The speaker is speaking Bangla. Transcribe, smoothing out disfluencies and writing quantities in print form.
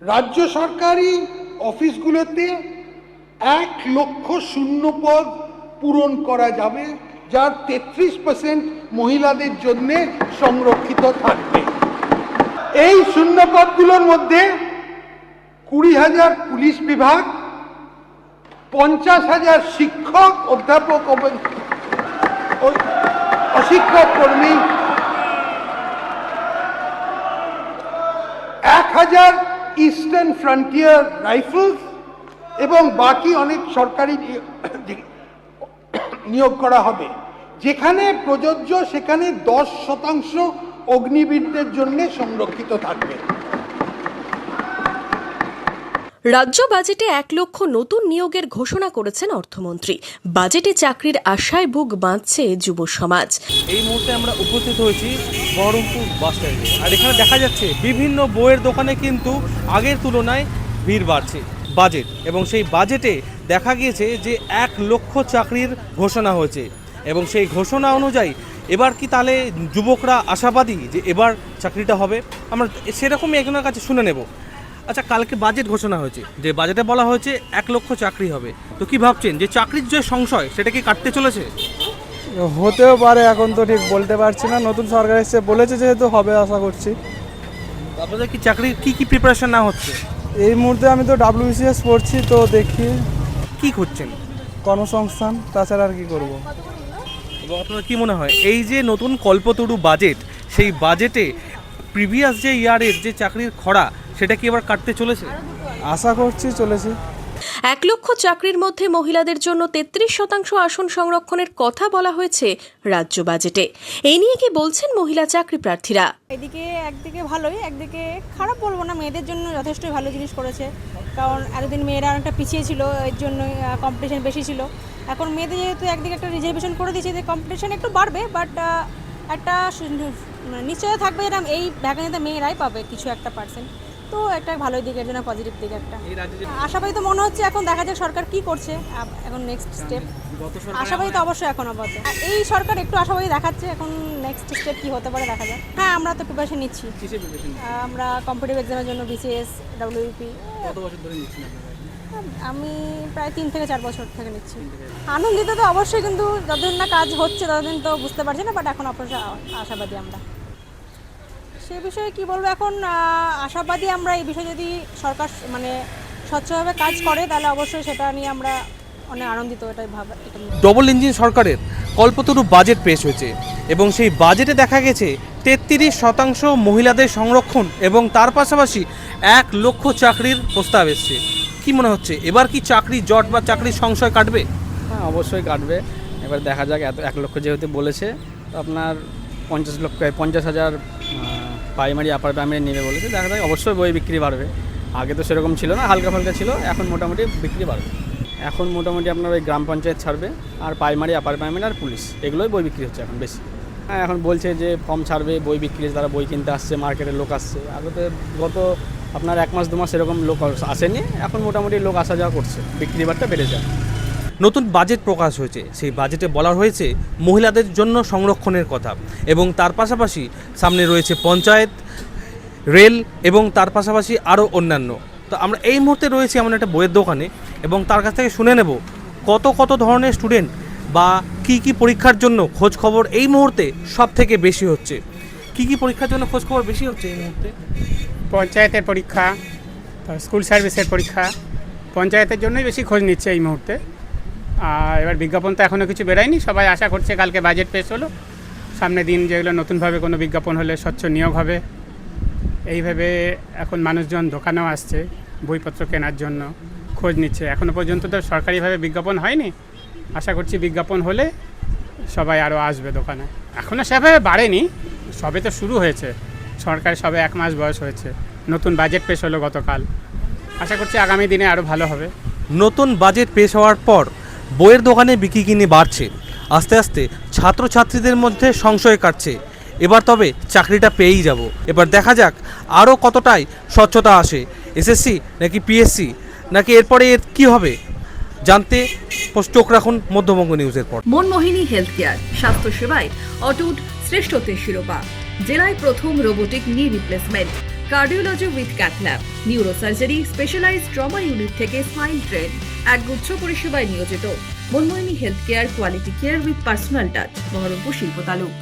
রাজ্য সরকারি অফিসগুলোতে 1 লক্ষ শূন্য পদ পূরণ করা যাবে, যার 33% মহিলাদের জন্য সংরক্ষিত থাকবে। এই শূন্য পদগুলোর মধ্যে 20,000 পুলিশ বিভাগ, 50,000 শিক্ষক, অধ্যাপক অশিক্ষক কর্মী, 1,000 ইস্টার্ন ফ্রন্টিয়ার রাইফেলস এবং বাকি অনেক সরকারি নিয়োগ করা হবে। যেখানে প্রযোজ্য সেখানে 10% অগ্নিবীরদের জন্য সংরক্ষিত থাকবে। রাজ্য বাজেটে 1 লক্ষ নতুন নিয়োগের ঘোষণা করেছেন অর্থমন্ত্রী। বাজেটে চাকরির আশায় বুক বাঁধছে যুব সমাজ। এই মুহূর্তে আমরা উপস্থিত হয়েছি বহরমপুর বাস স্ট্যান্ডে, আর এখানে দেখা যাচ্ছে বিভিন্ন বইয়ের দোকানে কিন্তু আগের তুলনায় ভিড় বাড়ছে। বাজেট এবং সেই বাজেটে দেখা গিয়েছে যে 1 লক্ষ চাকরির ঘোষণা হয়েছে এবং সেই ঘোষণা অনুযায়ী এবার কি তাহলে যুবকরা আশাবাদী যে এবার চাকরিটা হবে? আমরা সেরকমই একজনের কাছে শুনে নেব। আচ্ছা, কালকে বাজেট ঘোষণা হয়েছে, যে বাজেটে বলা হয়েছে 1 লক্ষ চাকরি হবে, তো কি ভাবছেন যে চাকরির যে সংশয় সেটা কি কাটতে চলেছে? হতেও পারে, এখন তো ঠিক বলতে পারছি না। নতুন সরকার এসে বলেছে যেহেতু হবে, আশা করছি। আপনাদের কি চাকরির কি প্রিপারেশন না হচ্ছে? এই মুহূর্তে আমি তো WBCS পড়ছি, তো দেখি কি করছেন? কর্মসংস্থান, তাছাড়া আর কি করব। এবং আপনার কি মনে হয় এই যে নতুন কল্পতরু বাজেট, সেই বাজেটে প্রিভিয়াস যে ইয়ারের যে চাকরির খরা সেটা কি এবার কাটতে চলেছে? আশা করছি চলেছে। 1 লক্ষ চাকরির মধ্যে মহিলাদের জন্য 33% আসন সংরক্ষণের কথা বলা হয়েছে রাজ্য বাজেটে। এই নিয়ে কি বলছেন মহিলা চাকরি প্রার্থীরা? এদিকে একদিকে ভালোই, একদিকে খারাপ বলবো না। মেয়েদের জন্য যথেষ্টই ভালো জিনিস করেছে, কারণ এতদিন মেয়েরা অনেকটা পিছিয়ে ছিল, এর জন্য কম্পিটিশন বেশি ছিল। এখন মেয়েদের যেহেতু একদিকে একটা রিজার্ভেশন করে দিয়েছে, যে কম্পিটিশন একটু বাড়বে, বাট একটা নিশ্চয়তা থাকবে যে এই ভ্যাকেন্সিতে মেয়েরাই পাবে কিছু একটা পার্সেন্ট। তো একটা ভালোই দিক, এর জন্য পজিটিভ দিক একটা আশাবাদী তো মনে হচ্ছে। এখন দেখা যাক সরকার কি করছে, এখন নেক্সট স্টেপ। আশাবাদী তো অবশ্যই এখন আপাতত এই সরকার একটু আশাবাদী দেখাচ্ছে, এখন নেক্সট স্টেপ কি হতে পারে দেখা যাক। হ্যাঁ, আমরা তো প্রিপারেশন নিচ্ছি। আমরা কম্পিটিটিভ এক্সামের জন্য BCS, WP। কত বছর ধরে নিচ্ছেন আপনারা? আমি প্রায় 3 থেকে 4 বছর থেকে নিচ্ছি। আনন্দিত তো অবশ্যই, কিন্তু যতদিন না কাজ হচ্ছে ততদিন তো বুঝতে পারছি না, বাট এখন অবশ্যই আশাবাদী আমরা। সে বিষয়ে কি বলবো, এখন আশাবাদী আমরা। এই বিষয়ে যদি সরকার মানে স্বচ্ছভাবে কাজ করে তাহলে অবশ্যই সেটা নিয়ে আমরা অনেক আনন্দিত। এটাই ভাব। ডবল ইঞ্জিন সরকারের কল্পতরু বাজেট পেশ হয়েছে এবং সেই বাজেটে দেখা গেছে 33% মহিলাদের সংরক্ষণ এবং তার পাশাপাশি 1 লক্ষ চাকরির প্রস্তাব এসছে। কি মনে হচ্ছে এবার কি চাকরি জট বা চাকরির সংশয় কাটবে? হ্যাঁ, অবশ্যই কাটবে। এবার দেখা যাক, 1 লক্ষ যেহেতু বলেছে, তো আপনার 50,000 প্রাইমারি আপার প্রাইমারি নেবে বলেছে। দেখা যাক, অবশ্যই বই বিক্রি বাড়বে। আগে তো সেরকম ছিল না, হালকা ফালকা ছিল, এখন মোটামুটি বিক্রি বাড়বে। এখন মোটামুটি আপনার ওই গ্রাম পঞ্চায়েত ছাড়বে, আর প্রাইমারি আপার প্রাইমারি আর পুলিশ, এগুলোই বই বিক্রি হচ্ছে এখন বেশি। হ্যাঁ, এখন বলছে যে ফর্ম ছাড়বে, বই বিক্রি, তারা বই কিনতে আসছে, মার্কেটের লোক আসছে। আগে তো গত আপনার 1 মাস 2 মাস এরকম লোক আসেনি, এখন মোটামুটি লোক আসা যাওয়া করছে, বিক্রি বাড়টা বেড়ে যায়। নতুন বাজেট প্রকাশ হয়েছে, সেই বাজেটে বলা হয়েছে মহিলাদের জন্য সংরক্ষণের কথা এবং তার পাশাপাশি সামনে রয়েছে পঞ্চায়েত, রেল এবং তার পাশাপাশি আরও অন্যান্য। তো আমরা এই মুহূর্তে রয়েছি এমন একটা বইয়ের দোকানে এবং তার কাছ থেকে শুনে নেব কত ধরনের স্টুডেন্ট বা কি পরীক্ষার জন্য খোঁজ খবর এই মুহূর্তে সব থেকে বেশি হচ্ছে। কি পরীক্ষার জন্য খোঁজ খবর বেশি হচ্ছে এই মুহূর্তে? পঞ্চায়েতের পরীক্ষা, স্কুল সার্ভিসের পরীক্ষা, পঞ্চায়েতের জন্যই বেশি খোঁজ নিচ্ছে এই মুহূর্তে। আর এবার বিজ্ঞাপন তো এখনও কিছু বেরোয়নি, সবাই আশা করছে কালকে বাজেট পেশ হলো, সামনে দিন যেগুলো নতুনভাবে কোনো বিজ্ঞাপন হলে স্বচ্ছ নিয়োগ হবে, এইভাবে এখন মানুষজন দোকানেও আসছে বইপত্র কেনার জন্য, খোঁজ নিচ্ছে। এখনও পর্যন্ত তো সরকারিভাবে বিজ্ঞাপন হয়নি, আশা করছি বিজ্ঞাপন হলে সবাই আরও আসবে দোকানে। এখনও সেভাবে বাড়েনি, সবে তো শুরু হয়েছে, সরকার সবে 1 মাস বয়স হয়েছে, নতুন বাজেট পেশ হলো গতকাল, আশা করছি আগামী দিনে আরও ভালো হবে। নতুন বাজেট পেশ হওয়ার পর বইয়ের দোকানে বিক্রি কিনে বাড়ছে, আস্তে আস্তে ছাত্রছাত্রীদের মধ্যে সংশয় কাটছে। এবার তবে চাকরিটা পেয়েই যাব। এবার দেখা যাক আরও কতটাই স্বচ্ছতা আসে, SSC নাকি PSC নাকি এরপরে এর কী হবে, জানতে চোখ রাখুন মধ্যবঙ্গ নিউজের পর। মনমোহিনী হেলথ কেয়ার, স্বাস্থ্য সেবায় অটুট শ্রেষ্ঠত্বের শিরোপা, জেলায় প্রথম robotic knee replacement, cardiology with cath lab, neurosurgery, specialised trauma unit থেকে স্মাইল ট্রেন, একগুচ্ছ পরিষেবায় নিয়োজিত। Manmohini health care, quality care with personal touch, Baharampur শিল্প তালুক।